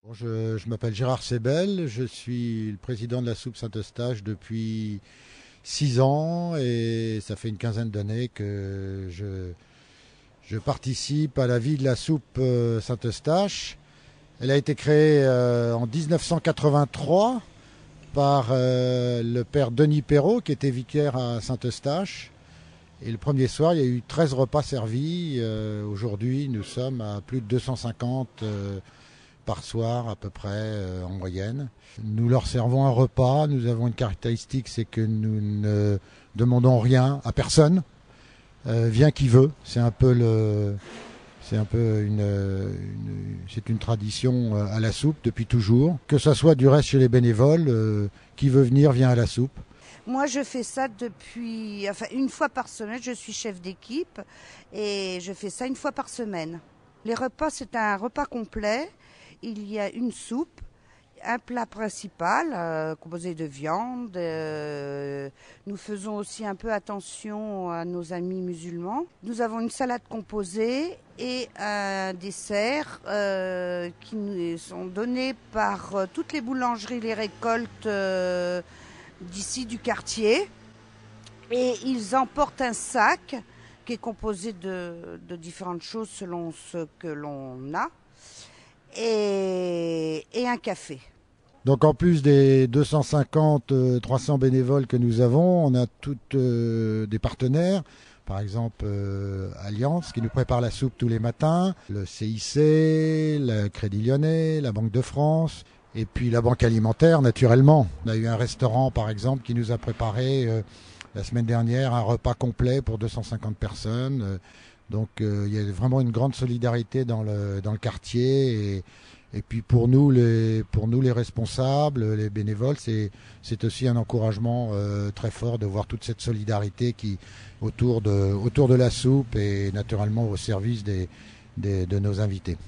Bon, je m'appelle Gérard Sébel, je suis le président de la Soupe Saint-Eustache depuis 6 ans et ça fait une quinzaine d'années que je participe à la vie de la soupe Saint-Eustache. Elle a été créée en 1983 par le père Denis Perrault qui était vicaire à Saint-Eustache. Et le premier soir, il y a eu 13 repas servis. Aujourd'hui, nous sommes à plus de 250 par soir à peu près en moyenne. Nous leur servons un repas. Nous avons une caractéristique, c'est que nous ne demandons rien à personne. Vient qui veut. C'est une tradition à la soupe depuis toujours. Que ça soit du reste chez les bénévoles, qui veut venir vient à la soupe. Moi, je fais ça une fois par semaine. Je suis chef d'équipe et je fais ça une fois par semaine. Les repas, c'est un repas complet. Il y a une soupe, un plat principal composé de viande. Nous faisons aussi un peu attention à nos amis musulmans. Nous avons une salade composée et un dessert qui nous sont donnés par toutes les boulangeries, les récoltes d'ici du quartier. Et ils emportent un sac qui est composé de différentes choses selon ce que l'on a. Et un café. Donc en plus des 250, 300 bénévoles que nous avons, on a toutes des partenaires. Par exemple, Alliance qui nous prépare la soupe tous les matins, le CIC, le Crédit Lyonnais, la Banque de France, et puis la Banque Alimentaire naturellement. On a eu un restaurant par exemple qui nous a préparé la semaine dernière un repas complet pour 250 personnes. Donc il y a vraiment une grande solidarité dans le quartier et puis pour nous les responsables, les bénévoles, c'est aussi un encouragement très fort de voir toute cette solidarité qui autour de la soupe et naturellement au service de nos invités.